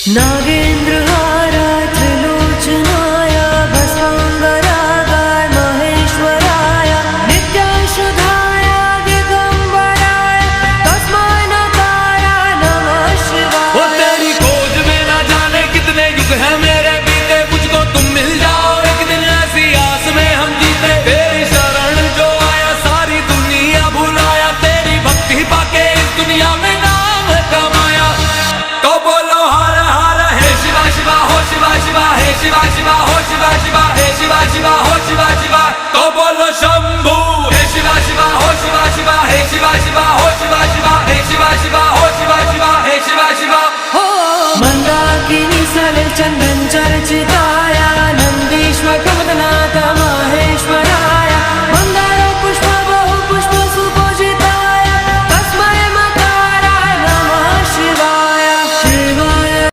नागेन्द्रहाराय त्रिलोचनाय भस्मांगरागाय महेश्वराय नित्याशुधाय दिगंबराय तस्मै नकाराय नमः शिवाय। वो तेरी खोज में ना जाने कितने युग हैं मेरे बीते, मुझको तुम मिल जाओ एक दिन ऐसी आस में हम जीते। तेरी शरण जो आया सारी दुनिया भुलाया, तेरी भक्ति पाके इस दुनिया में नाम कमाया। तो बोलो हर हर हे शिवा शिवा हो शिवा शिवा हे शिवा शिवा हो शिवा शिवा हे शिवा शिवा हो शिवा शिवा। तो बोलो शंभू हे शिवा शिवा हो शिवा शिवा हे शिवा शिवा हो शिवा शिवा हे शिवा शिवा हो शिवा शिवा हे शिवा शिवा। मंदाकिनी सलिल चंदन चर्चिता